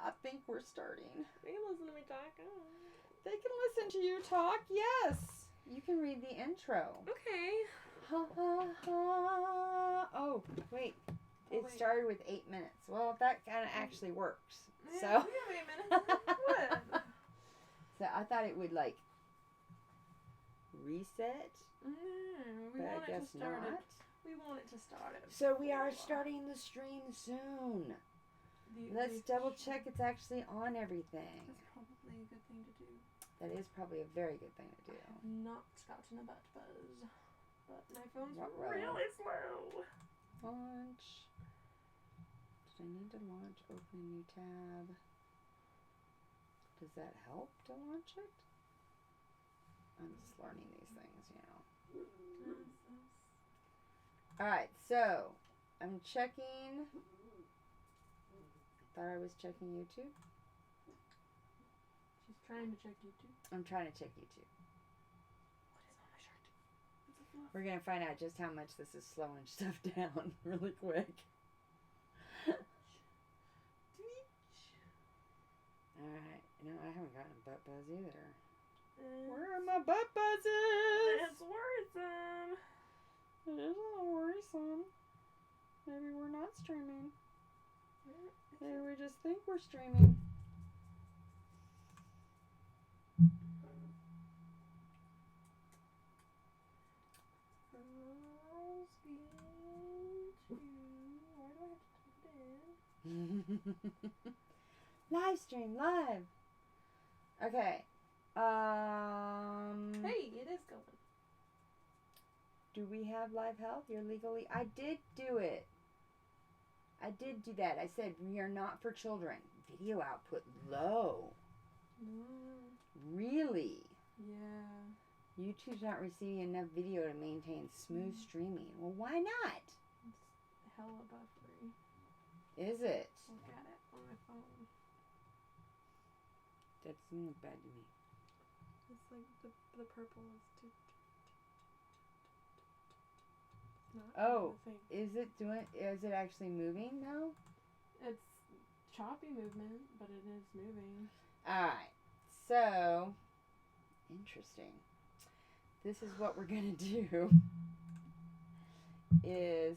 I think we're starting. They can listen to me talk. Oh. They can listen to you talk, yes. You can read the intro. Okay. Ha ha ha. Oh, wait. It started with 8 minutes. Well, that kind of actually works. Yeah, So. we have 8 minutes. What? So I thought it would like reset. We but want I guess it to start not. We want it to start it. So we are starting the stream soon. Let's double check it's actually on everything. That's probably a good thing to do. That is probably a very good thing to do. I have not gotten a butt buzz, but my phone's really slow. Launch. Did I need to launch? Open a new tab. Does that help to launch it? I'm just learning these things, you know. Alright, so I'm checking. Thought I was checking YouTube. She's trying to check YouTube. I'm trying to check YouTube. What is on my shirt? We're going to find out just how much this is slowing stuff down really quick. Alright, no, I haven't gotten a butt buzz either. Where are my butt buzzes? It's worrisome. It is a little worrisome. Maybe we're not streaming. Maybe we just think we're streaming. Live stream, live. Okay. Hey, it is going. Do we have live health? You're legally... I did do it. I did do that. I said we are not for children. Video output low. Really? Yeah. YouTube's not receiving enough video to maintain smooth streaming. Well, why not? It's hella buffery. Is it? Look at it on my phone. That doesn't look bad to me. It's like the purple is too. Oh, is it actually moving now? It's choppy movement, but it is moving. Alright, so, interesting. This is what we're going to do, is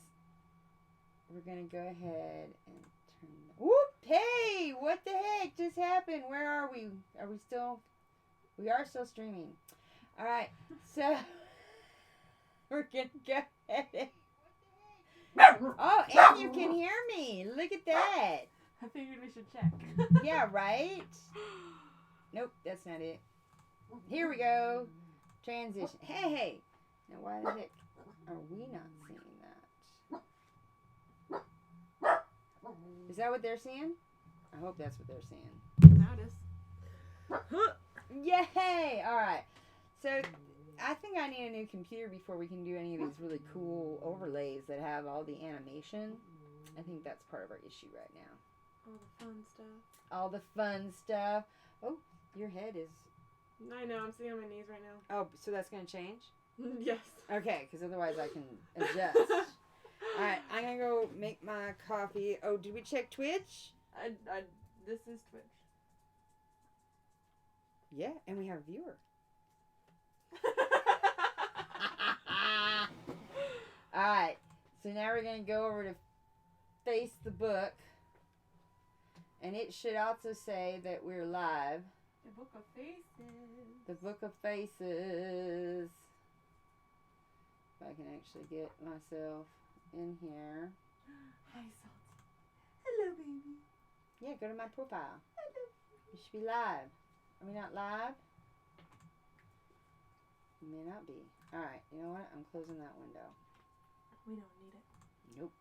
we're going to go ahead and turn the... Whoop! Hey! What the heck just happened? Where are we? Are we still... We are still streaming. Alright, so... We're going to go ahead and... Oh, and you can hear me. Look at that. I figured we should check. Yeah, right? Nope, that's not it. Here we go. Transition. Hey. Now, why the heck are we not seeing that? Is that what they're seeing? I hope that's what they're seeing. Now it is. Yay! Alright. So... I think I need a new computer before we can do any of these really cool overlays that have all the animation. I think that's part of our issue right now. All the fun stuff. All the fun stuff. Oh, your head is... I know, I'm sitting on my knees right now. Oh, so that's going to change? Yes. Okay, because otherwise I can adjust. Alright, I'm going to go make my coffee. Oh, did we check Twitch? This is Twitch. Yeah, and we have a viewer. Alright, so now we're going to go over to Face the Book. And it should also say that we're live. The Book of Faces. The Book of Faces. If I can actually get myself in here. Hi, Salty. Hello, baby. Yeah, go to my profile. Hello. You should be live. Are we not live? You may not be. Alright, you know what? I'm closing that window. We don't need it. Nope.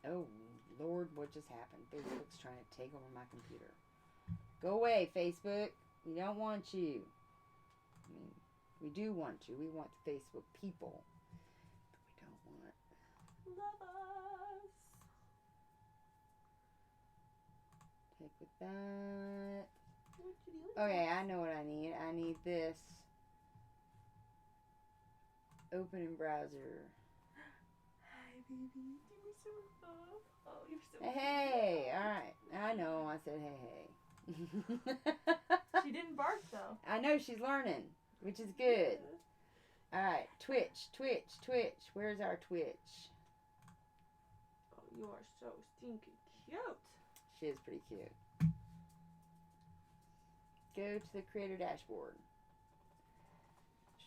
Oh, Lord, what just happened? Facebook's trying to take over my computer. Go away, Facebook. We don't want you. I mean, we do want you. We want the Facebook people. But we don't want... Love us. Take with that. Okay, I know what I need. I need this. Open in browser. Hi, baby. Give me some love. Oh, you're so Hey, alright. I know. I said hey. She didn't bark though. I know she's learning, which is good. All right, Twitch. Where's our Twitch? Oh, you are so stinking cute. She is pretty cute. Go to the creator dashboard.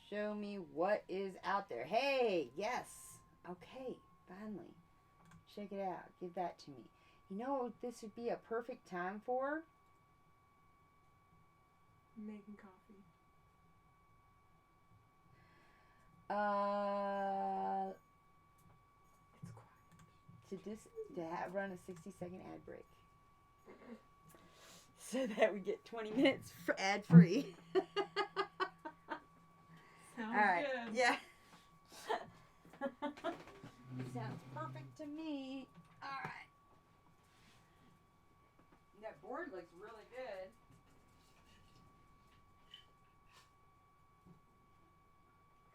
Show me what is out there. Hey, yes. Okay, finally. Check it out. Give that to me. You know what this would be a perfect time for? Making coffee. It's quiet. Run a 60-second ad break. So that we get 20 minutes for ad free. Sounds All right. good. Yeah. Sounds perfect to me. All right. That board looks really good.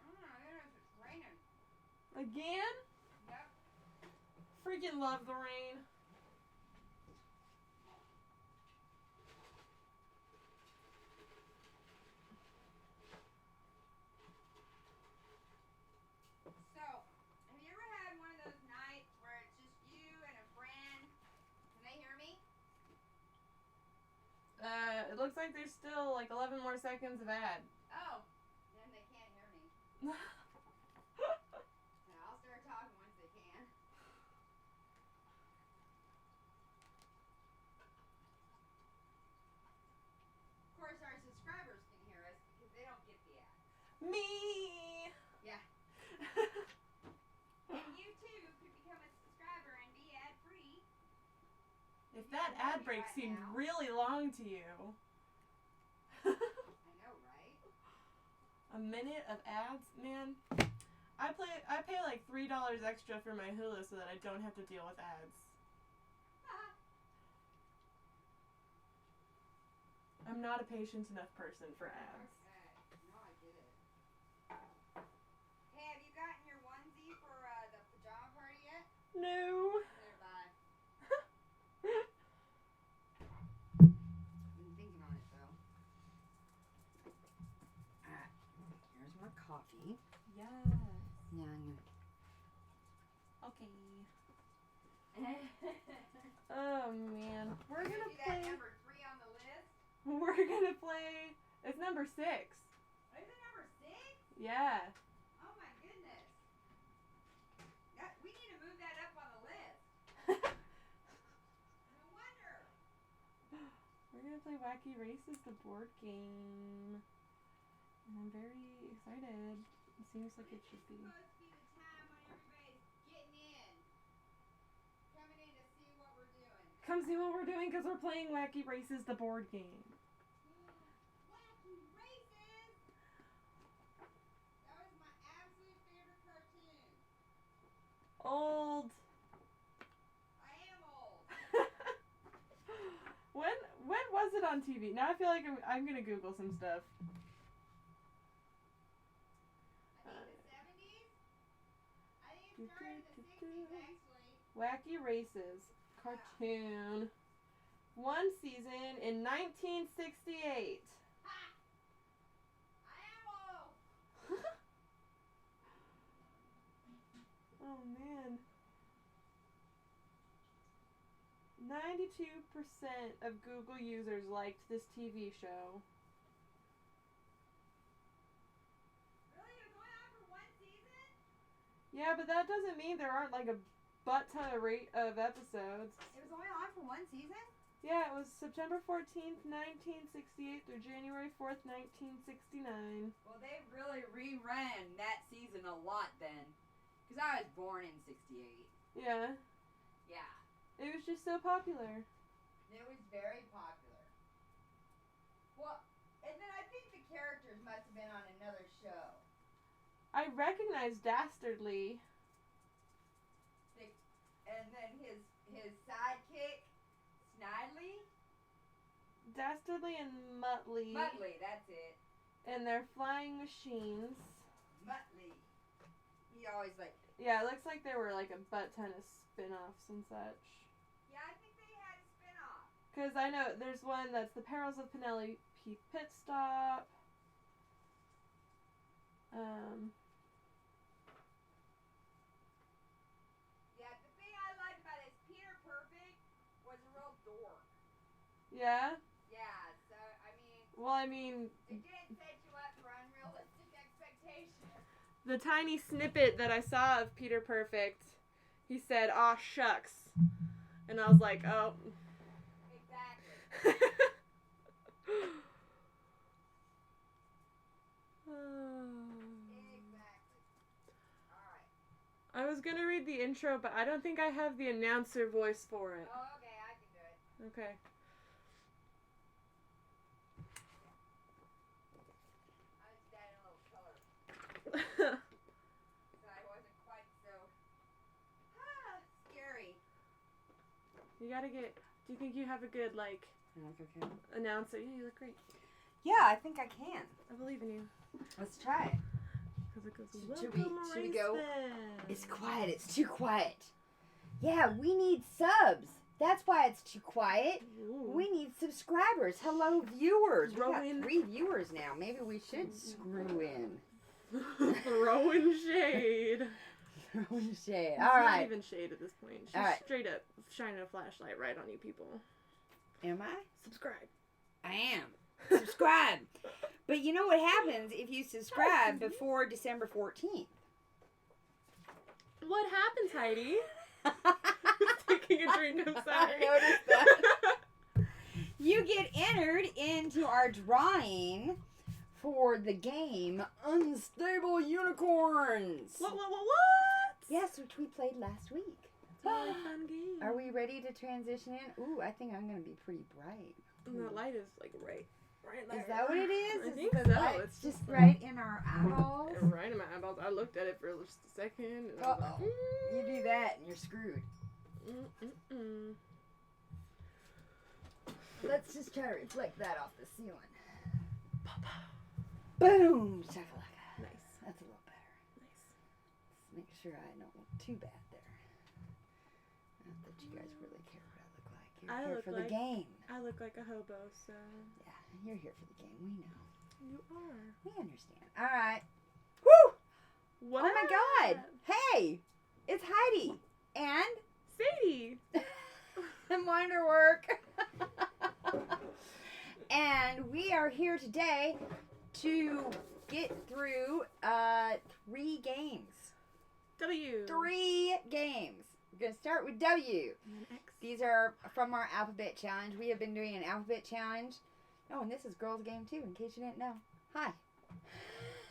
Oh my goodness, it's raining. Again? Yep. Freaking love the rain. So, have you ever had one of those nights where it's just you and a friend? Can they hear me? It looks like there's still like 11 more seconds of ad. Oh, then they can't hear me. So I'll start talking once they can. Of course, our subscribers can hear us because they don't get the ad. Me! Yeah. And you too could become a subscriber and be ad free. If that ad break right seemed now. really long to you. I know, right? A minute of ads? Man, I pay like $3 extra for my Hulu so that I don't have to deal with ads. I'm not a patient enough person for ads. Okay. No, I get it. Hey, have you gotten your onesie for the pajama party yet? No. Neither have I. Been thinking on it though. Alright, here's my coffee. Yes. Now I'm Okay. Oh man, we're gonna do play. that number 3 on the list. We're gonna play. It's number 6. Is it number 6? Yeah. Oh my goodness. We need to move that up on the list. No wonder. We're gonna play Wacky Races, the board game. And I'm very excited. It seems like it should be. Supposed to be the time when everybody's getting in. Coming in to see what we're doing. Come see what we're doing because we're playing Wacky Races, the board game. Wacky Races! That was my absolute favorite cartoon. Old. I am old. When was it on TV? Now I feel like I'm gonna Google some stuff. I think the 70s? I think it started in the 60s actually. Wacky Races cartoon. One season in 1968. Ha! I am old. Oh man. 92% of Google users liked this TV show. Really? It was only on for one season? Yeah, but that doesn't mean there aren't like a butt ton of episodes. It was only on for one season? Yeah, it was September 14th, 1968 through January 4th, 1969. Well, they really reran that season a lot then. Because I was born in 68. Yeah. Yeah. It was just so popular. It was very popular. Well, and then I think the characters must have been on another show. I recognize Dastardly. And then his sidekick, Snidely? Dastardly and Muttley. Muttley, that's it. And they're flying machines. Muttley. He always like... Yeah, it looks like there were like a butt ton of spin-offs and such. Yeah, I think they had a spin-off. Because I know there's one that's The Perils of Penelope Pit Stop. Yeah, the thing I liked about this Peter Perfect was a real dork. Yeah? Yeah, so, I mean... Well, I mean... It didn't set you up for unrealistic expectations. The tiny snippet that I saw of Peter Perfect, he said, "Aw, shucks." And I was like, oh. Exactly. Exactly. Alright. I was going to read the intro, but I don't think I have the announcer voice for it. Oh, okay, I can do it. Okay. I just added a little color. So I wasn't quite so... scary. You gotta get... Do you think you have a good, like... Okay. Announcer? Yeah, you look great. Yeah, I think I can. I believe in you. Let's try it. Because it goes, Should "Welcome, we go? Races." It's quiet. It's too quiet. Yeah, we need subs. That's why it's too quiet. Ooh. We need subscribers. Hello, viewers. We Throw got in- 3 viewers now. Maybe we should screw in. Throwing shade. Throwing shade. It's All not right. even shade at this point. She's All right. straight up shining a flashlight right on you people. Am I? Subscribe. I am. Subscribe. But you know what happens if you subscribe before December 14th? What happens, Heidi? Taking a drink, I'm sorry. I noticed that. You get entered into our drawing for the game Unstable Unicorns. What? Yes, which we played last week. It's a really fun game. Are we ready to transition in? Ooh, I think I'm going to be pretty bright. And that light is like right there. Is that what it is? I Is think the so. light It's just just right in our eyeballs. Right in my eyeballs. I looked at it for just a second. And I was Uh-oh. like, You do that and you're screwed. Let's just try to reflect that off the ceiling. Boom! Shakalaka. Nice. That's a little better. Nice. Let's make sure I don't look too bad there. Not that you guys really care what I look like. You're I here look for like- the game. I look like a hobo, so Yeah, you're here for the game. We know. you are. We understand. All right. Woo! What? Oh my God! Hey, it's Heidi and Sadie. and Wonderwork. And we are here today to get through 3 games. W. 3 games. We're going to start with W. And then X. These are from our alphabet challenge. We have been doing an alphabet challenge. Oh, and this is GirlzgameToo, in case you didn't know. Hi.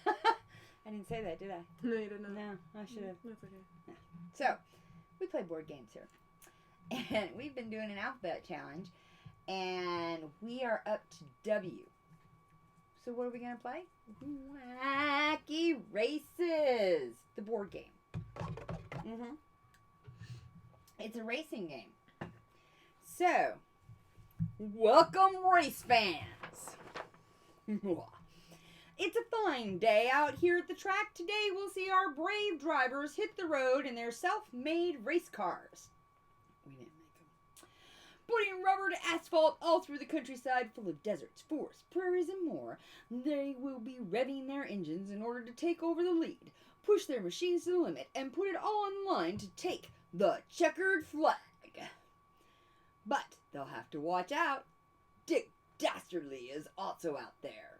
I didn't say that, did I? No, you didn't know. No, I should have. That's okay. So, we play board games here. And we've been doing an alphabet challenge. And we are up to W. So what are we going to play? Wacky Races. The board game. It's a racing game. So, welcome race fans. It's a fine day out here at the track. Today we'll see our brave drivers hit the road in their self-made race cars. We didn't make them. Putting rubber to asphalt all through the countryside full of deserts, forests, prairies, and more. They will be revving their engines in order to take over the lead, push their machines to the limit, and put it all in line to take the checkered flag. But they'll have to watch out. Dick Dastardly is also out there.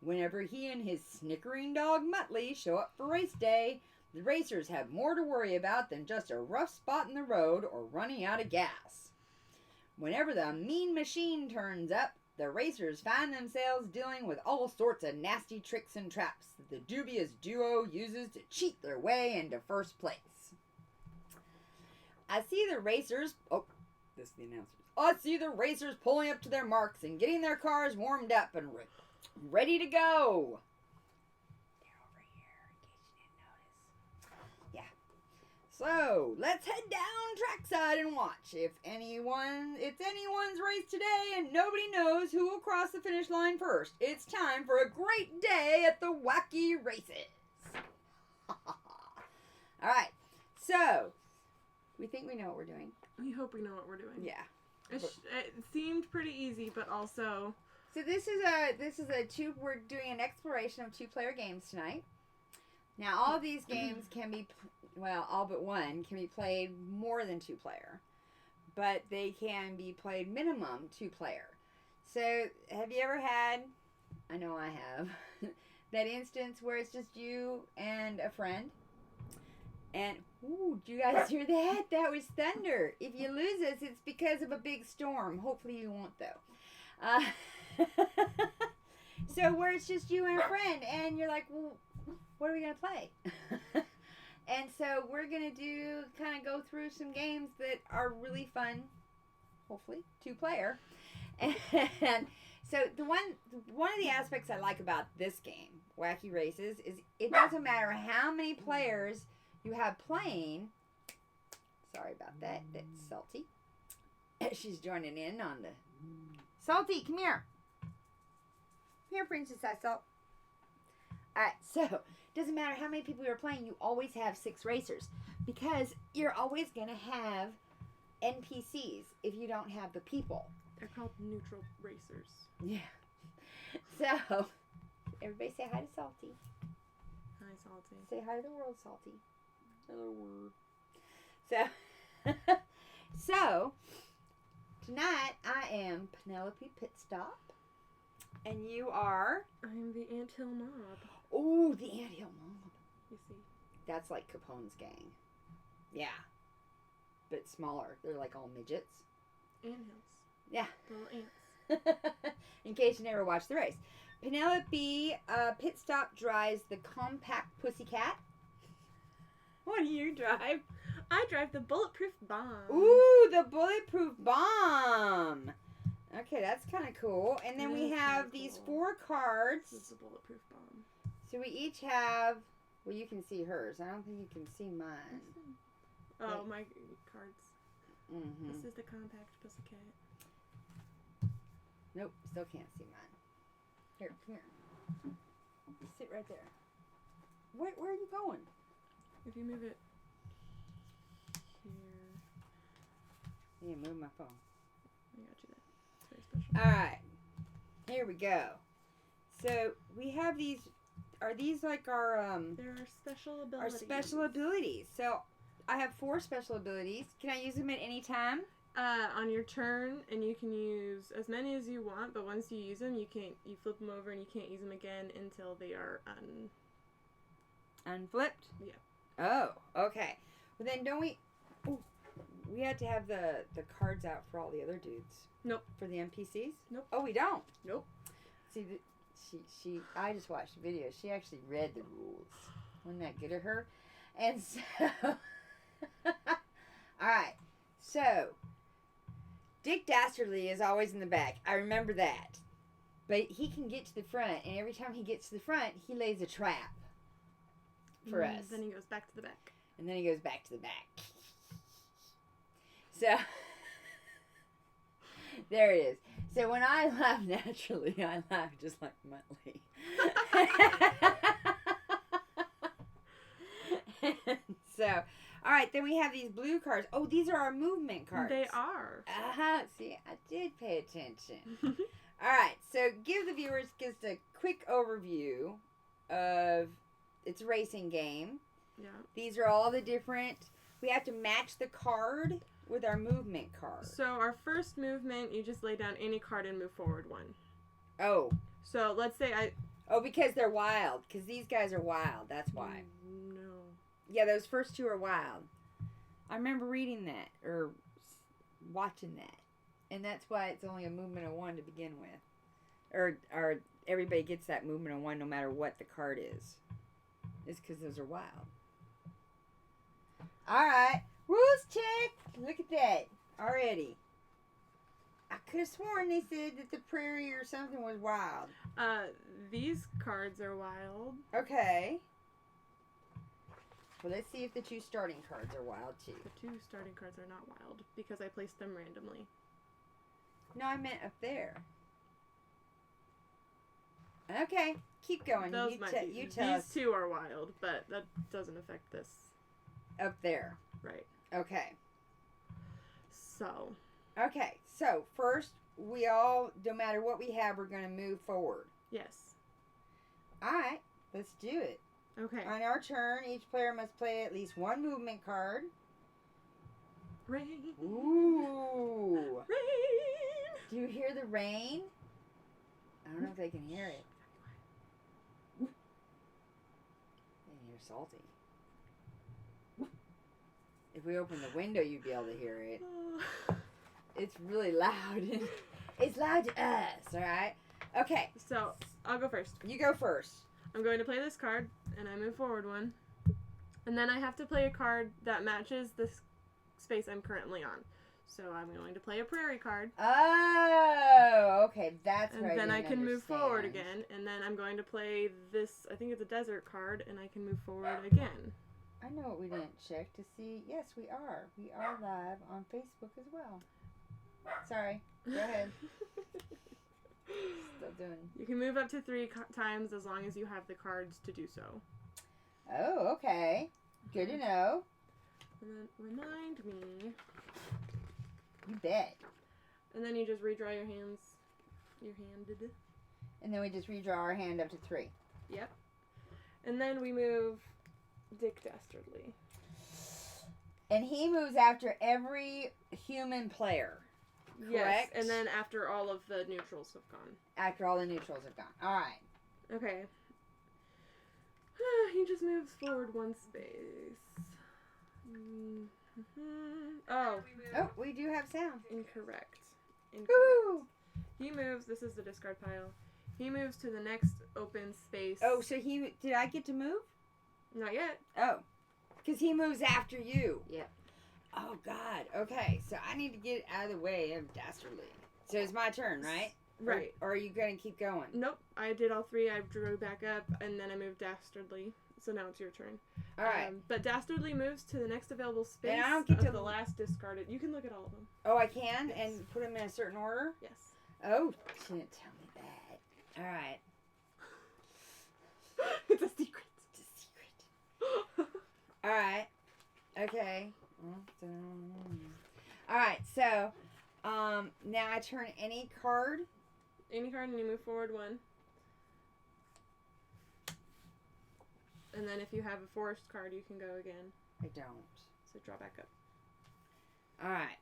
Whenever he and his snickering dog Muttley show up for race day, the racers have more to worry about than just a rough spot in the road or running out of gas. Whenever the mean machine turns up, the racers find themselves dealing with all sorts of nasty tricks and traps that the dubious duo uses to cheat their way into first place. I see the racers... Oh, this is the announcers. I see the racers pulling up to their marks and getting their cars warmed up and ready to go. They're over here, in case you didn't notice. Yeah. So, let's head down trackside and watch. It's anyone's race today and nobody knows who will cross the finish line first. It's time for a great day at the Wacky Races. Alright, so, we think we know what we're doing. We hope we know what we're doing. Yeah. It seemed pretty easy, but also... So we're doing an exploration of 2-player games tonight. Now, all of these games can be, all but one can be played more than 2-player. But they can be played minimum 2-player. So, have you ever had, I know I have, that instance where it's just you and a friend? And, ooh, do you guys hear that? That was thunder. If you lose us, it's because of a big storm. Hopefully you won't, though. So where it's just you and a friend, and you're like, well, what are we going to play? And so we're going to kind of go through some games that are really fun, hopefully, 2-player. And so one of the aspects I like about this game, Wacky Races, is it doesn't matter how many players you have playing. Sorry about that. That's Salty. She's joining in on the... Salty, come here. Here, Princess Salt. Alright, so, doesn't matter how many people you're playing, you always have 6 racers. Because you're always going to have NPCs if you don't have the people. They're called neutral racers. Yeah. So, everybody say hi to Salty. Hi, Salty. Say hi to the world, Salty. Hello, world. So, tonight I am Penelope Pitstop. And you are? I'm the Anthill Mob. Oh, the Anthill Mob. You see. That's like Capone's gang. Yeah. But smaller. They're like all midgets. Anthills. Yeah. Little ants. In case you never watched the race. Penelope Pitstop drives the compact pussycat. What do you drive? I drive the bulletproof bomb. Ooh, the bulletproof bomb. Okay, that's kind of cool. And then we have these 4 cards. This is the bulletproof bomb. So we each have... Well, you can see hers. I don't think you can see mine. Oh, my cards. Mm-hmm. This is the compact pussycat. Nope, still can't see mine. Here, come here. Sit right there. Where are you going? If you move it here. Yeah, move my phone. I got you there. It's very special. Alright. Here we go. So, we have these... Are these like our... There are special abilities. Our special abilities. So, I have 4 special abilities. Can I use them at any time? On your turn, and you can use as many as you want, but once you use them, you flip them over and you can't use them again until they are Unflipped? Yeah. Oh, okay. Well, then don't we... Ooh, we had to have the cards out for all the other dudes. Nope. For the NPCs? Nope. Oh, we don't? Nope. See, I just watched the video. She actually read the rules. Wasn't that good of her? And so... Alright. So... Dick Dastardly is always in the back. I remember that. But he can get to the front, and every time he gets to the front, he lays a trap for us. Then he goes back to the back. And then he goes back to the back. So, there it is. So when I laugh naturally, I laugh just like Muttley. So, alright, then we have these blue cards. Oh, these are our movement cards. They are. See, I did pay attention. Alright, so give the viewers just a quick overview of it's a racing game. Yeah. These are all the different... We have to match the card with our movement card. So our first movement, you just lay down any card and move forward 1. Oh. So let's say Oh, because they're wild. Because these guys are wild. That's why. No. Yeah, those first 2 are wild. I remember reading that or watching that. And that's why it's only a movement of 1 to begin with. Or everybody gets that movement of 1 no matter what the card is. It's because those are wild. Alright. Rules check. Look at that. Already. I could have sworn they said that the prairie or something was wild. These cards are wild. Okay. Well, let's see if the 2 starting cards are wild, too. The 2 starting cards are not wild because I placed them randomly. No, I meant up there. Okay, keep going. Those You tell us. These 2 are wild, but that doesn't affect this. Up there. Right. Okay. So, Okay, so first, we all, no matter what we have, we're going to move forward. Yes. All right, let's do it. Okay. On our turn, each player must play at least one movement card. Rain. Ooh. Rain. Do you hear the rain? I don't know if they can hear it. They can hear salty. If we open the window, you'd be able to hear it. It's really loud. It's loud to us, all right? Okay. So, I'll go first. You go first. I'm going to play this card, and I move forward one. And then I have to play a card that matches the space I'm currently on. So I'm going to play a prairie card. Oh, okay. That's and right. then I can move forward again. And then I'm going to play this, I think it's a desert card, and I can move forward again. I know what we didn't check to see. Yes, we are. We are live on Facebook as well. Sorry. Go ahead. Still doing. You can move up to 3 times as long as you have the cards to do so. Oh, okay. Good to know. And then remind me. You bet. And then you just redraw your hands. Your handed. And then we just redraw our hand up to 3. Yep. And then we move Dick Dastardly. And he moves after every human player. Correct? Yes, and then after all of the neutrals have gone. After all the neutrals have gone. All right. Okay. He just moves forward 1 space. Oh. Oh, we do have sound. Incorrect. Woo! He moves, this is the discard pile. He moves to the next open space. Oh, so did I get to move? Not yet. Oh. Because he moves after you. Yep. Oh, God. Okay, so I need to get out of the way of Dastardly. So it's my turn, right? Right. Or are you going to keep going? Nope. I did all 3. I drew back up, and then I moved Dastardly. So now it's your turn. All right. But Dastardly moves to the next available space. And I don't get to the last discarded. You can look at all of them. Oh, I can? Yes. And put them in a certain order? Yes. Oh, she didn't tell me that. All right. It's a secret. It's a secret. All right. Okay. All right. So, now I turn any card. Any card, and you move forward 1. And then if you have a forest card, you can go again. I don't. So draw back up. All right.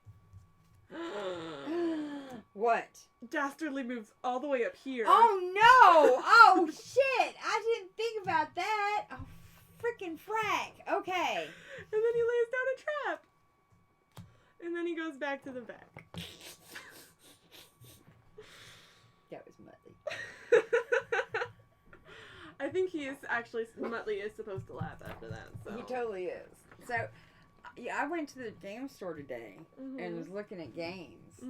What? Dastardly moves all the way up here. Oh, no! Oh, shit! I didn't think about that. Oh, freaking frack. Okay. And then he lays down a trap. And then he goes back to the back. That was Muttley. I think he is actually, Muttley is supposed to laugh after that. So. He totally is. So, yeah, I went to the game store today and was looking at games.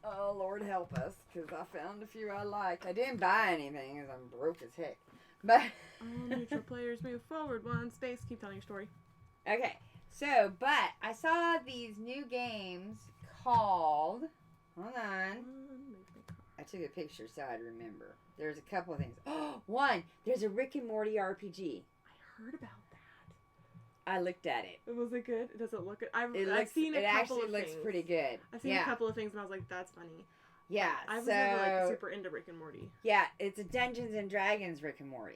Oh, Lord help us, because I found a few I liked. I didn't buy anything, because I'm broke as heck. But all neutral players move forward 1 space. Keep telling your story. Okay, so, but I saw these new games called, hold on, I took a picture so I'd remember. There's a couple of things. Oh, one, there's a Rick and Morty RPG. I heard about that. I looked at it. Was it good? Does it look good? I've It seen a couple of things. actually looks pretty good. I've seen a couple of things and I was like, that's funny. Yeah, I was never like super into Rick and Morty. Yeah, it's a Dungeons and Dragons Rick and Morty.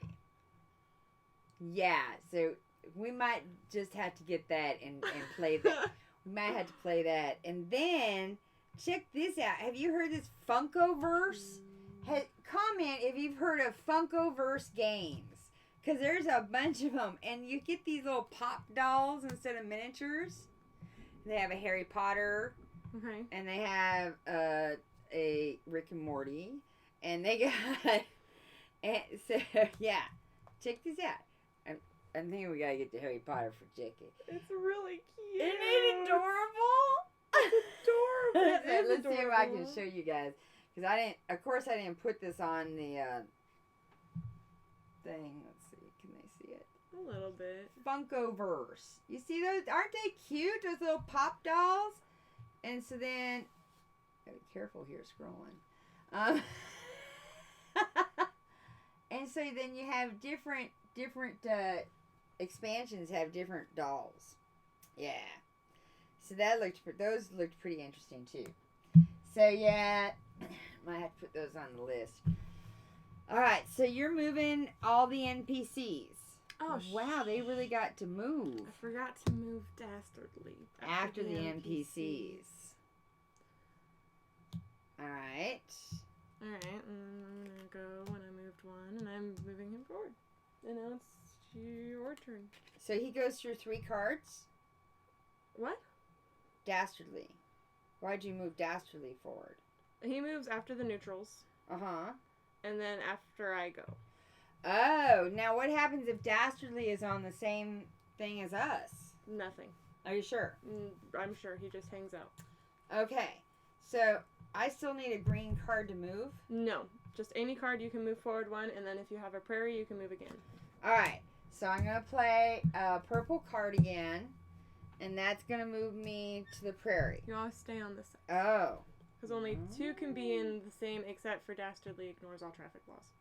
Yeah, so we might just have to get that and play that. We might have to play that. And then, check this out. Have you heard this Funkoverse? Comment if you've heard of Funkoverse games. Because there's a bunch of them. And you get these little pop dolls instead of miniatures. They have a Harry Potter. Okay. And they have a Rick and Morty. And they got... And so, yeah. Check this out. I'm thinking we gotta get the Harry Potter for Jackie. It's really cute. Isn't it adorable? It's adorable. Let's see if I can show you guys. Because I didn't put this on the thing. Let's see. Can they see it? A little bit. Funkoverse. You see those? Aren't they cute? Those little pop dolls? And so then, gotta be careful here scrolling. And so then you have different expansions have different dolls. Yeah. So those looked pretty interesting too. So, yeah, might have to put those on the list. Alright, so you're moving all the NPCs. Oh, wow, they really got to move. I forgot to move Dastardly. After the NPCs. Alright. Alright, and I'm gonna go when I moved one, and I'm moving him forward. And now it's your turn. So he goes through 3 cards. What? Dastardly. Why'd you move Dastardly forward? He moves after the neutrals, Uh-huh. and then after I go. Oh, now what happens if Dastardly is on the same thing as us? Nothing. Are you sure? I'm sure he just hangs out. Okay, so I still need a green card to move? No, just any card you can move forward one, and then if you have a prairie, you can move again. Alright, so I'm going to play a purple card again, and that's going to move me to the prairie. You always stay on this side. Oh. Because only 2 can be in the same, except for Dastardly ignores all traffic laws.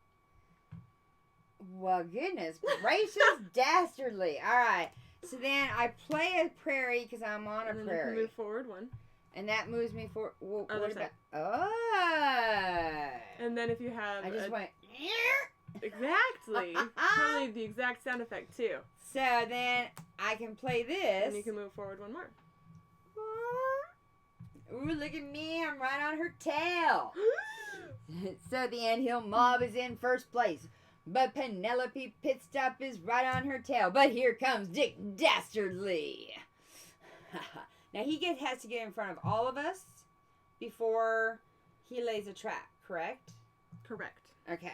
Well, goodness gracious, Dastardly. Alright, so then I play a prairie because I'm on a And then prairie. you can move forward one. And that moves me for... What Other about... side. Oh. And then if you have... I just went... Exactly. Probably the exact sound effect, too. So then I can play this. And you can move forward one more. Ooh, look at me. I'm right on her tail. So the anthill mob is in first place. But Penelope Pitstop is right on her tail. But here comes Dick Dastardly. Now he has to get in front of all of us before he lays a trap, correct? Correct. Okay.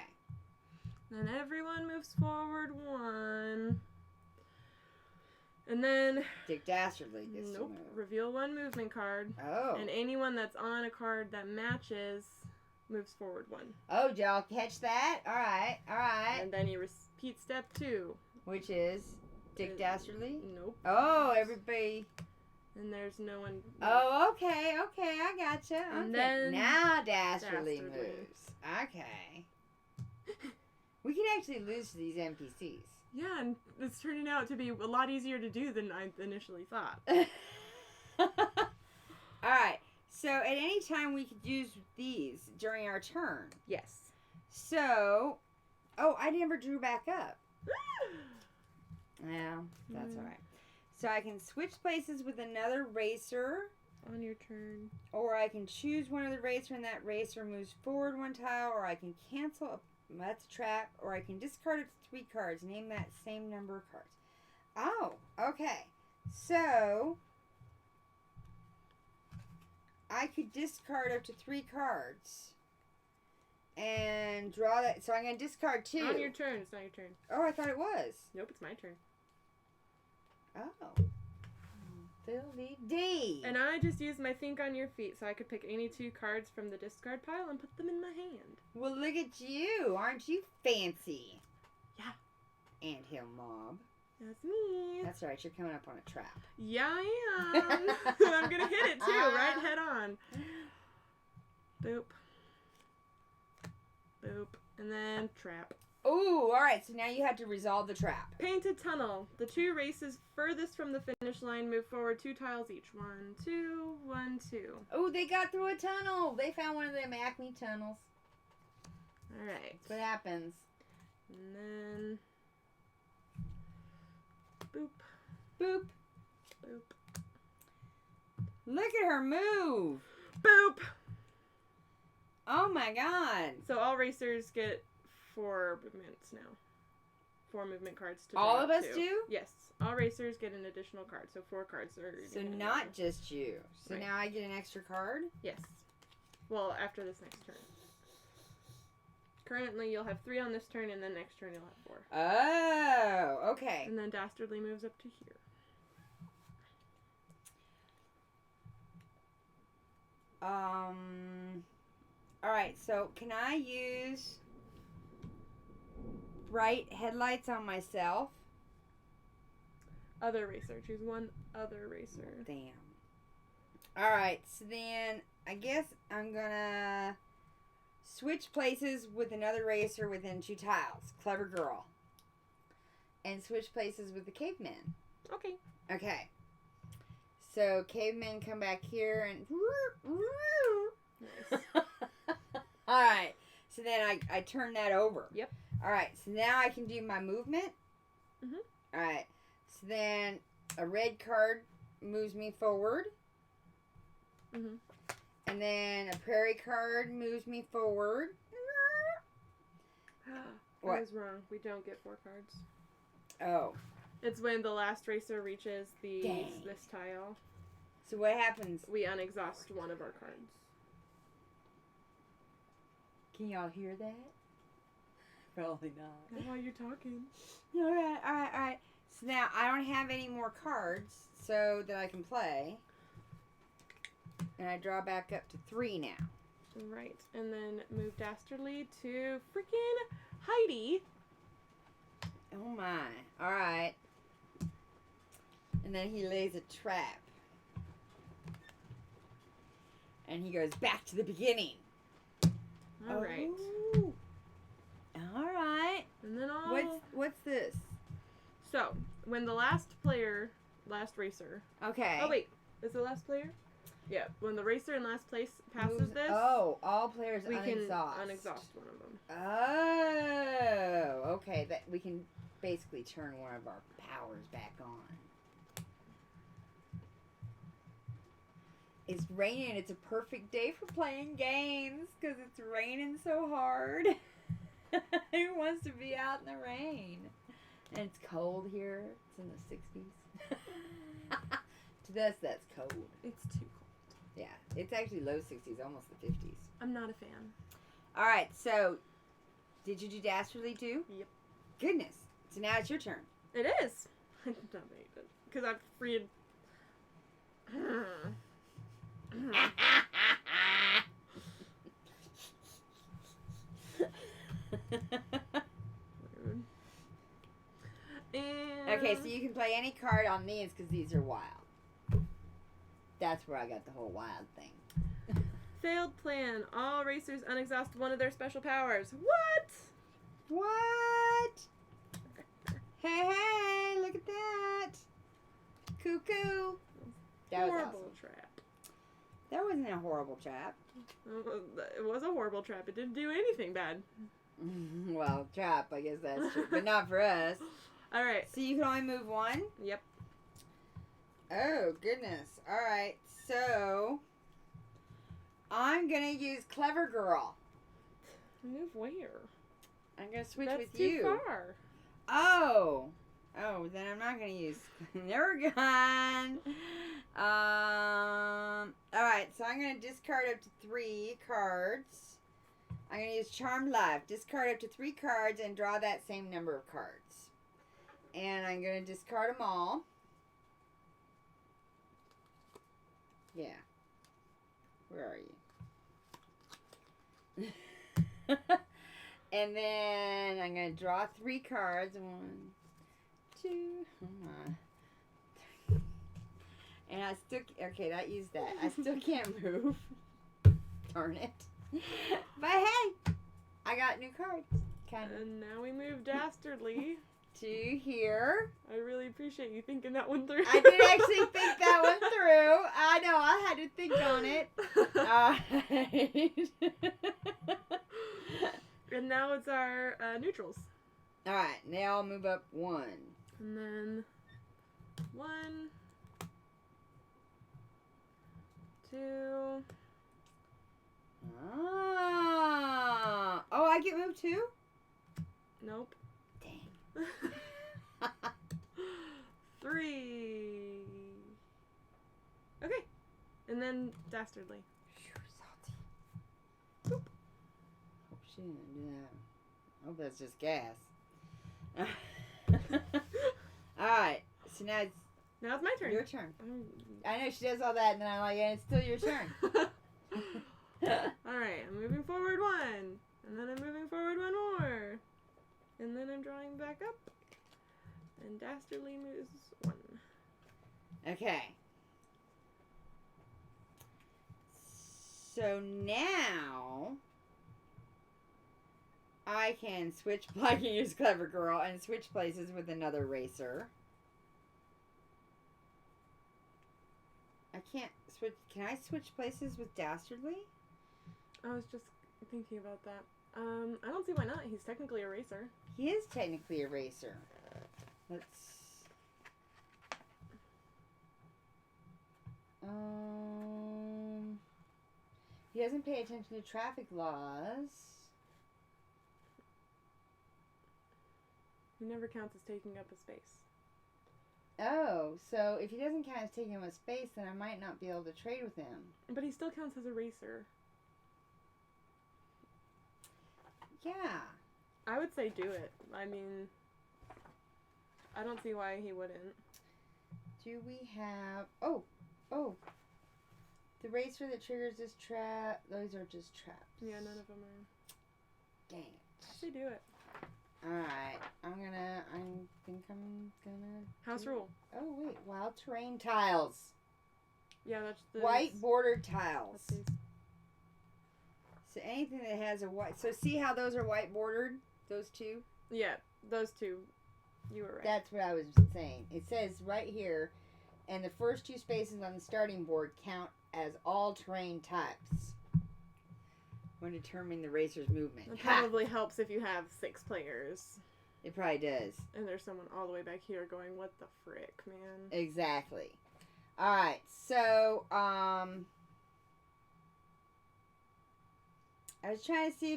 Then everyone moves forward one. And then... Dick Dastardly gets to move. Reveal one movement card. Oh. And anyone that's on a card that matches moves forward one. Oh, did y'all catch that? All right. And then you repeat step 2. Which is Dick Dastardly? Nope. Oh, everybody. And there's no one. Oh, okay. I gotcha. And okay. then Now Dastardly Dastardly. moves. Okay. We can actually lose to these NPCs. Yeah, and it's turning out to be a lot easier to do than I initially thought. Alright. So at any time we could use these during our turn. Yes. So, oh, I never drew back up. Well, that's alright. So I can switch places with another racer. On your turn. Or I can choose one of the racer and that racer moves forward one tile. Or I can cancel that's a trap. Or I can discard up to 3 cards. Name that same number of cards. Oh, okay. So I could discard up to 3 cards. And draw that. So I'm going to discard 2. On your turn. It's not your turn. Oh, I thought it was. Nope, it's my turn. Oh. Philly D. And I just used my think on your feet so I could pick any 2 cards from the discard pile and put them in my hand. Well, look at you. Aren't you fancy? Yeah. Anthill mob. That's me. That's right. You're coming up on a trap. Yeah, I am. I'm going to hit it too, right head on. Boop. Boop. And then trap. Ooh, all right. So now you have to resolve the trap. Painted tunnel. The 2 races furthest from the finish line move forward 2 tiles each. 1, 2, 1, 2. Oh, they got through a tunnel. They found one of them Acme tunnels. All right. That's what happens. And then boop. Boop. Boop. Look at her move. Boop. Oh my God. So all racers get 4 movements now. 4 movement cards to draw All of us to. do? Yes. All racers get an additional card. So 4 cards are... So not just you. So Right. now I get an extra card? Yes. Well, after this next turn. Currently, you'll have 3 on this turn, and then next turn you'll have 4. Oh, okay. And then Dastardly moves up to here. Alright, so can I use bright headlights on myself? Other racer. Choose one other racer. Damn. Alright, so then I guess I'm gonna switch places with another racer within 2 tiles. Clever girl. And switch places with the cavemen. Okay. Okay. So cavemen come back here and Nice. All right. So then I turn that over. Yep. All right. So now I can do my movement. Mhm. All right. So then a red card moves me forward. Mhm. And then a prairie card moves me forward. What? I was wrong. We don't get 4 cards. Oh. It's when the last racer reaches this tile. So what happens? We unexhaust one of our cards. Can y'all hear that? Probably not. Why are you talking? All right. So now I don't have any more cards so that I can play. And I draw back up to 3 now. Right. And then move Dastardly to freaking Heidi. Oh my. All right. And then he lays a trap. And he goes back to the beginning. All right. Oh. All right. And then What's this? So, when the last racer. Okay. Oh, wait. Is the last player? Yeah. When the racer in last place passes this. Oh, all players we unexhaust. can unexhaust one of them. Oh. Okay. That we can basically turn one of our powers back on. It's raining. It's a perfect day for playing games because it's raining so hard. Who wants to be out in the rain? And it's cold here. It's in the 60s. To us, that's cold. It's too cold. Yeah, it's actually low 60s, almost the 50s. I'm not a fan. All right, so did you do Dastardly too? Yep. Goodness. So now it's your turn. It is. Because I've freed. Rude. And Okay, so you can play any card on these because these are wild. That's where I got the whole wild thing. failed plan. All racers unexhaust one of their special powers. What? What? Hey, look at that. Cuckoo. That was Horrible awesome. trap. That wasn't a horrible trap. It was a horrible trap. It didn't do anything bad. Well, trap, I guess that's true. But not for us. All right. So you can only move one? Yep. Oh, goodness. All right. So I'm going to use Clever Girl. Move where? I'm going to switch That's with too you. far. Oh, then I'm not going to use Nergon. All right, so I'm going to discard up to 3 cards. I'm going to use Charmed Life. Discard up to 3 cards and draw that same number of cards. And I'm going to discard them all. Yeah. Where are you? And then I'm going to draw 3 cards. 1, 2, oh my. And I still, okay, that used that. I still can't move. Darn it. But hey, I got new cards. Kind of. And now we move Dastardly. To here. I really appreciate you thinking that one through. I did actually think that one through. I know, I had to think on it. And now it's our neutrals. Alright, now I'll move up 1. And then 1, 2. Ah. Oh, I get moved too? Nope. Dang. 3. Okay. And then Dastardly. Salty. Boop. Hope she didn't do that. Hope that's just gas. Alright, so now it's Now it's my turn. your turn. I know she does all that and then I'm like, and it's still your turn. Alright, I'm moving forward 1. And then I'm moving forward 1 more. And then I'm drawing back up. And Dastardly moves 1. Okay. So now I can I can use Clever Girl and switch places with another racer. I can't switch. Can I switch places with Dastardly? I was just thinking about that. I don't see why not. He's technically a racer. He is technically a racer. Let's... He doesn't pay attention to traffic laws. He never counts as taking up a space. Oh, so if he doesn't count as taking up a space, then I might not be able to trade with him. But he still counts as a racer. Yeah. I would say do it. I mean, I don't see why he wouldn't. Do we have... Oh. The racer that triggers this trap... Those are just traps. Yeah, none of them are. Dang it. I say do it. Alright. I think I'm gonna... House rule. Oh, wait. Wild terrain tiles. Yeah, that's the... White bordered tiles. That's these. So anything that has a white... So see how those are white bordered? Those two? Yeah, those two. You were right. That's what I was saying. It says right here, and the first two spaces on the starting board count as all terrain types when determining the racer's movement. It probably helps if you have 6 players. It probably does. And there's someone all the way back here going, what the frick, man? Exactly. Alright, so, I was trying to see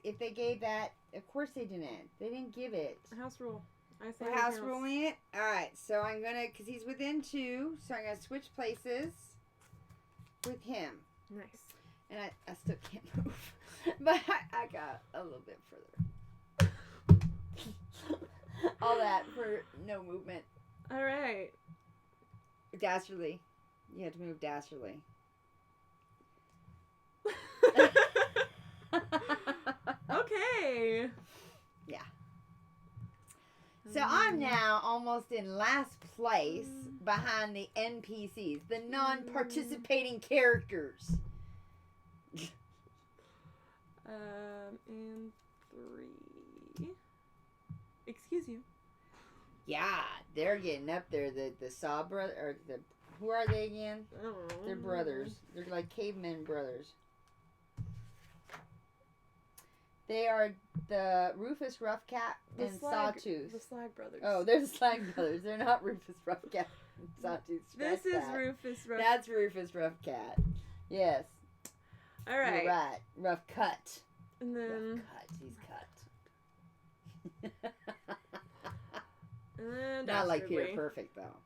if they gave that. Of course they didn't. They didn't give it. House rule. I say We're house ruling it? Alright, so I'm gonna, because he's within 2, so I'm gonna switch places with him. Nice. And I still can't move. But I got a little bit further. All that for no movement. Alright. Dastardly. You have to move dastardly. Okay. Yeah. So I'm now almost in last place behind the NPCs, the non-participating characters. And 3. Excuse you. Yeah, they're getting up there. The Saw brother, or who are they again? Oh. They're brothers. They're like cavemen brothers. They are the Rufus Roughcat and Sawtooth. The Slag Brothers. Oh, they're the Slag Brothers. They're not Rufus Roughcat and Sawtooth. This is Rufus Roughcat. That's Rufus Roughcat. Yes. All right. You're right. Rough cut. And then... Rough cut. He's cut. And then Not like Dastardly. Peter Perfect, though.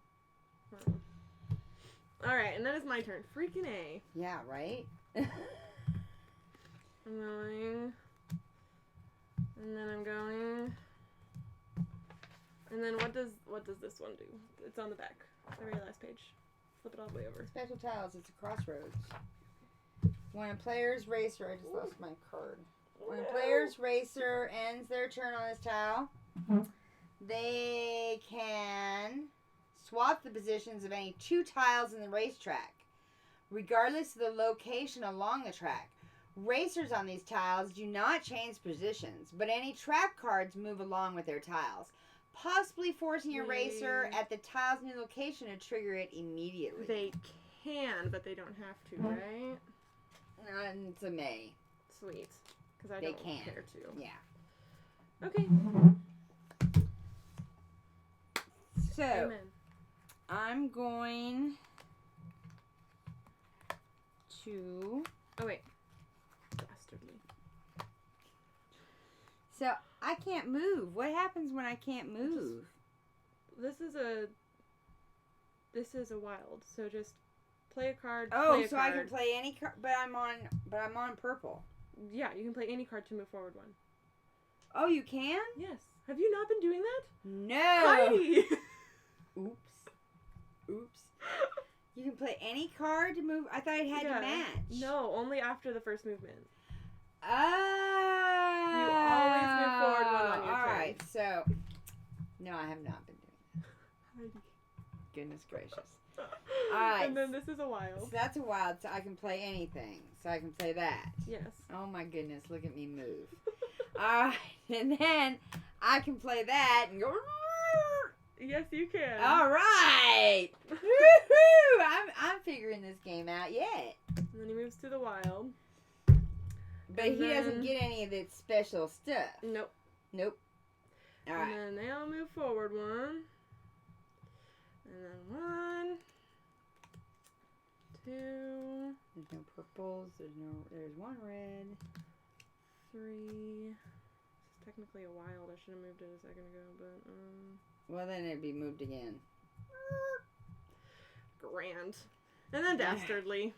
All right, and then it's my turn. Freaking A. Yeah, right? I'm going... And then I'm going... And then what does this one do? It's on the back. The very last page. Flip it all the way over. Special tiles. It's a crossroads. When a player's racer... I just lost my card. When a player's racer ends their turn on this tile, they can swap the positions of any 2 tiles in the racetrack, regardless of the location along the track. Racers on these tiles do not change positions, but any trap cards move along with their tiles, possibly forcing a racer at the tile's new location to trigger it immediately. They can, but they don't have to, right? And it's a may. Sweet. Because I They don't can. care to. Yeah. Okay. So, Amen. I'm going to... Oh, wait. Dastardly. So, I can't move. What happens when I can't move? This is a wild, so just play a card. Oh, play a so card. I can play any card, but I'm on purple. Yeah, you can play any card to move forward one. Oh, you can? Yes. Have you not been doing that? No. Heidi! Oops. You can play any card to move. I thought it had to match. No, only after the first movement. Oh. You always move forward one on your turn. Alright, so. No, I have not been doing that. Heidi. Goodness gracious. Alright. And then this is a wild. So that's a wild, so I can play anything. So I can play that. Yes. Oh my goodness, look at me move. Alright, and then I can play that and go. Yes, you can. Alright! Woohoo! I'm figuring this game out yet. And then he moves to the wild. But he doesn't get any of that special stuff. Nope. Nope. All right. And then they all move forward one. And then 1, 2. There's no purples. There's one red. 3. This is technically a wild. I should have moved it a second ago, but Well, then it'd be moved again. Grand. And then Dastardly.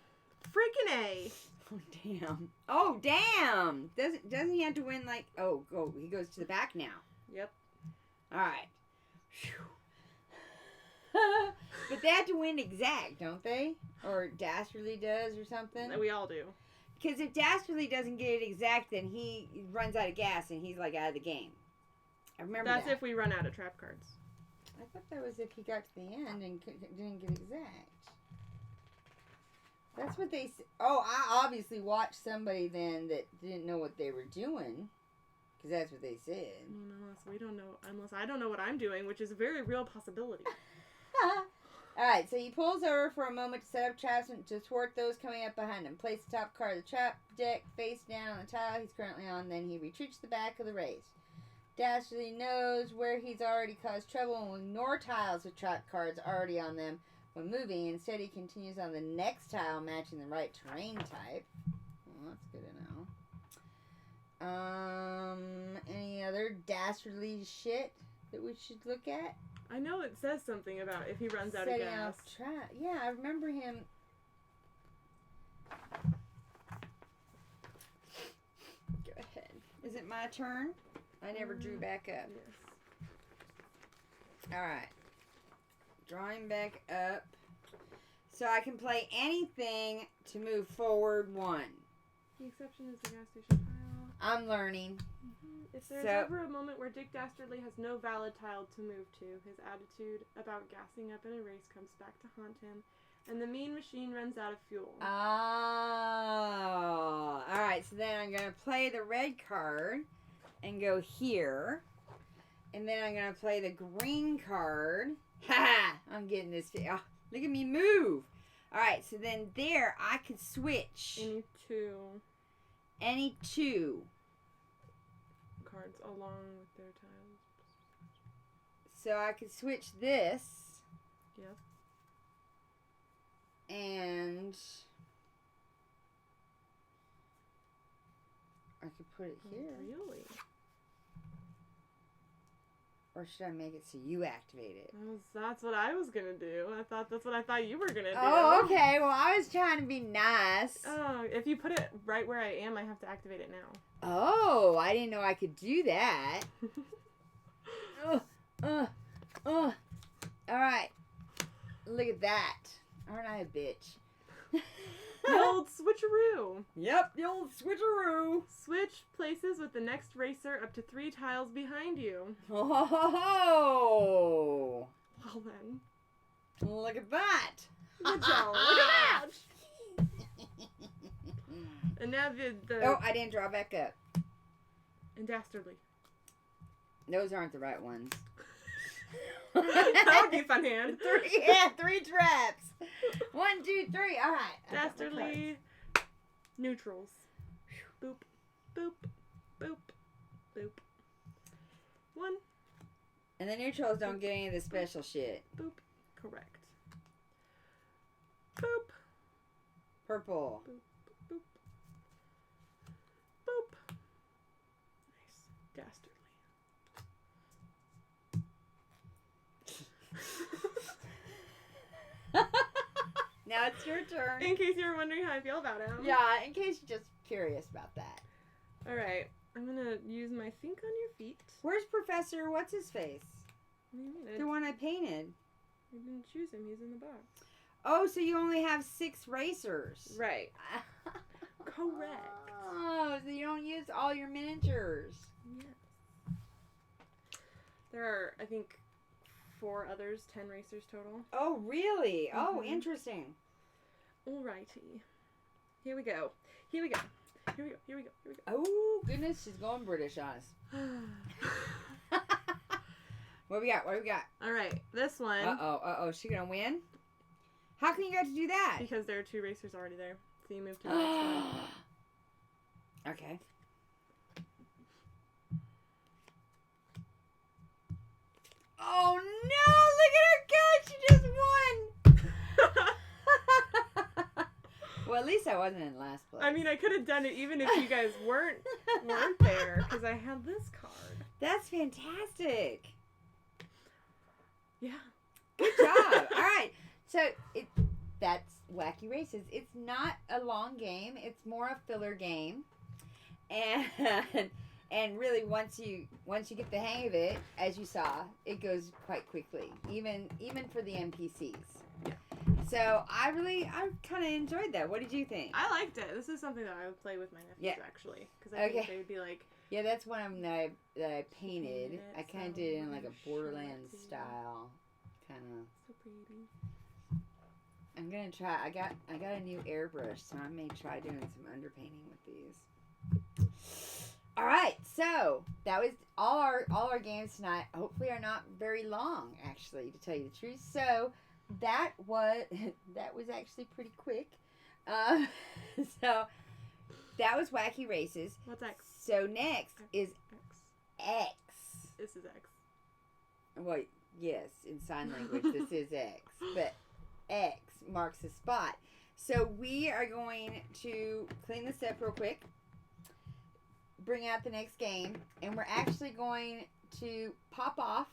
Freaking A. Oh damn! Oh damn! Doesn't he have to win like? Oh, go! He goes to the back now. Yep. All right. But they have to win exact, don't they? Or Dastardly does, or something. We all do. Because if Dastardly doesn't get it exact, then he runs out of gas and he's like out of the game. I remember That's that. if we run out of trap cards. I thought that was if he got to the end and didn't get exact. That's what they said. Oh, I obviously watched somebody then that didn't know what they were doing. Because that's what they said. Unless I don't know what I'm doing, which is a very real possibility. Alright, so he pulls over for a moment to set up traps and to thwart those coming up behind him. Place the top card of the trap deck face down on the tile he's currently on. Then he retreats to the back of the race. Dastardly knows where he's already caused trouble and will ignore tiles with trap cards already on them when moving. Instead, he continues on the next tile matching the right terrain type. Well, that's good to know. Any other dastardly shit that we should look at? I know it says something about if he runs out of Setting gas. off trap. Yeah, I remember him. Go ahead. Is it my turn? I never drew back up. Yes. Alright. Drawing back up. So I can play anything to move forward 1. The exception is the gas station tile. I'm learning. If there's So- ever a moment where Dick Dastardly has no valid tile to move to, his attitude about gassing up in a race comes back to haunt him, and the mean machine runs out of fuel. Oh. Alright, so then I'm going to play the red card and go here. And then I'm going to play the green card. Ha! I'm getting this. Oh, look at me move. Alright, so then there I could switch. Any two cards along with their tiles. So I could switch this. Yep. And I could put it here. Really? Or should I make it so you activate it? That's what I was gonna do. That's what I thought you were gonna do. Oh, okay. Well, I was trying to be nice. Oh, if you put it right where I am, I have to activate it now. Oh, I didn't know I could do that. All right. Look at that. Aren't I a bitch? The old switcheroo. Yep, the old switcheroo. Switch places with the next racer up to 3 tiles behind you. Oh. Well then. Look at that. Good job. Look at that. And now the Oh, I didn't draw back up. And Dastardly. Those aren't the right ones. That would be a fun hand. 3 traps. 1, 2, 3. All right. Dastardly. Neutrals. Boop, boop, boop, boop. 1. And the neutrals don't get any of the special shit. Boop. Correct. Boop. Purple. Boop, boop. Boop. Nice. Dastardly. Now it's your turn. In case you were wondering how I feel about him. Yeah, in case you're just curious about that. Alright. I'm gonna use my think on your feet. Where's Professor What's-His-Face? What do you mean? The one I painted. I didn't choose him. He's in the box. Oh, so you only have 6 racers. Right. Correct. Oh, so you don't use all your miniatures. Yes. There are, I think, 4 others, 10 racers total. Oh, really? Oh, Mhm. interesting. Alrighty. Here we go. Here we go. Here we go. Here we go. Here we go. Oh, goodness, she's going British on us. What we got? What we got? Alright, this one. Uh-oh. She gonna win? How can you get to do that? Because there are 2 racers already there. So you move to the next one. Okay. Oh no! Look at her go! She just won. Well, at least I wasn't in last place. I mean, I could have done it even if you guys weren't there, because I had this card. That's fantastic. Yeah. Good job. All right. So that's Wacky Races. It's not a long game. It's more a filler game, and really once you get the hang of it, as you saw, it goes quite quickly. Even for the NPCs. Yeah. So I kind of enjoyed that. What did you think? I liked it. This is something that I would play with my nephews actually, because I think they would be like. Yeah, that's one of them that I painted. I kind of did it in like a Borderlands shirty. style, kind of. So pretty. I'm gonna try. I got a new airbrush, so I may try doing some underpainting with these. All right, so that was all our games tonight. Hopefully, are not very long, actually, to tell you the truth. So that was actually pretty quick. So that was Wacky Races. What's X? So next is X. This is X. Well, yes, in sign language, this is X. But X marks the spot. So we are going to clean this up real quick, bring out the next game, and we're actually going to pop off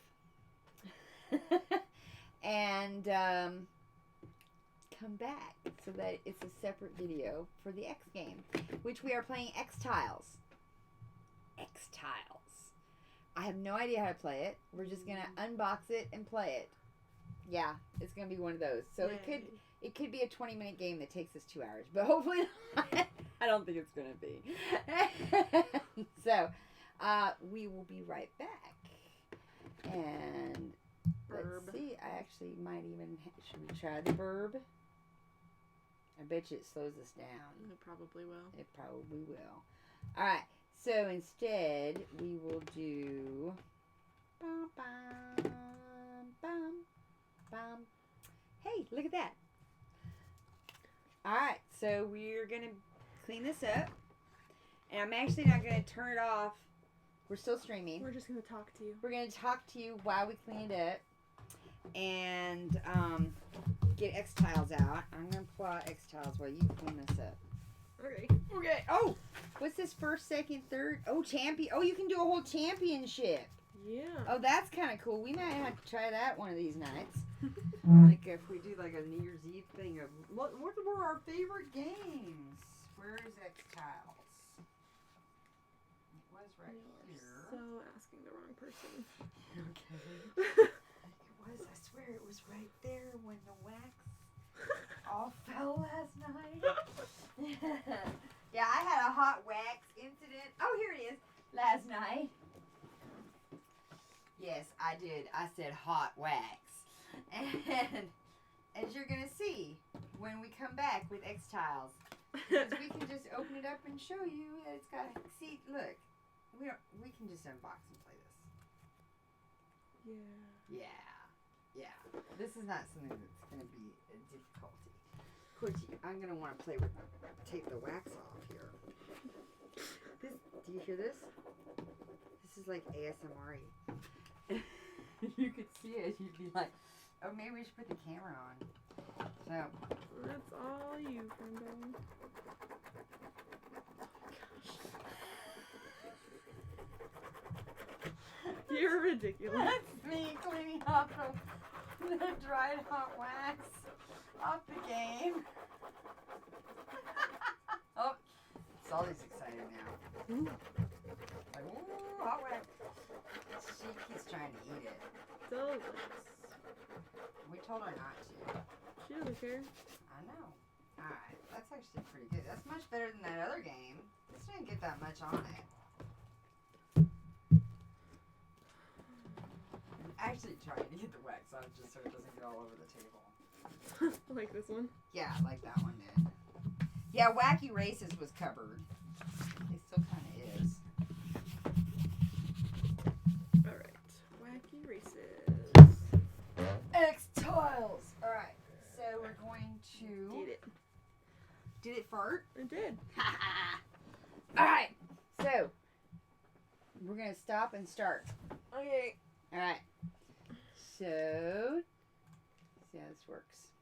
and come back so that it's a separate video for the X game, which we are playing X Tiles. X Tiles. I have no idea how to play it. We're just gonna unbox it and play it. Yeah, it's gonna be one of those. So Yay. it could be a 20-minute game that takes us 2 hours, but hopefully not. I don't think it's gonna be. So we will be right back. And let's see. I actually might even. Should we try the burb? I bet you it slows us down. It probably will. It probably will. All right. So instead, we will do. Bum, bum, bum, bum. Hey, look at that. All right. So we're gonna clean this up, and I'm actually not gonna turn it off. We're still streaming. We're just gonna talk to you. We're gonna talk to you while we clean it up, and get X Tiles out. I'm gonna pull out X Tiles while you clean this up. Okay. Okay. Oh, what's this? First, second, third? Oh, champion. Oh, you can do a whole championship. Yeah. Oh, that's kind of cool. We might have to try that one of these nights. Like if we do like a New Year's Eve thing of what were our favorite games? Where is X Tiles? It was right here. So asking the wrong person. Okay. It was. I swear it was right there when the wax all fell last night. Yeah, I had a hot wax incident. Oh, here it is. Last night. Yes, I did. I said hot wax. And as you're going to see when we come back with X Tiles, we can just open it up and show you that it's got, see, look, we can just unbox and play this. Yeah. Yeah. This is not something that's going to be a difficulty. Of course, I'm going to want to play with, take the wax off here. This, do you hear this? This is like ASMR-y. If you could see it, you'd be like, oh, maybe we should put the camera on. So. That's all you, friendo. You're ridiculous. That's me cleaning off the dried hot wax off the game. Oh, Sally's excited now. Ooh. Like, ooh, hot wax. She keeps trying to eat it. Delicious. We told her not to. She doesn't care. I know. Alright, that's actually pretty good. That's much better than that other game. This didn't get that much on it. I'm actually trying to get the wax on just so it doesn't get all over the table. Like this one? Yeah, like that one did. Yeah, Wacky Races was covered. It still kind of is. Alright. Wacky Races. X Tiles! Alright, so we're going to... Did it. Did it fart? It did. Alright. So, we're going to stop and start. Okay. Alright. So, let's see how this works.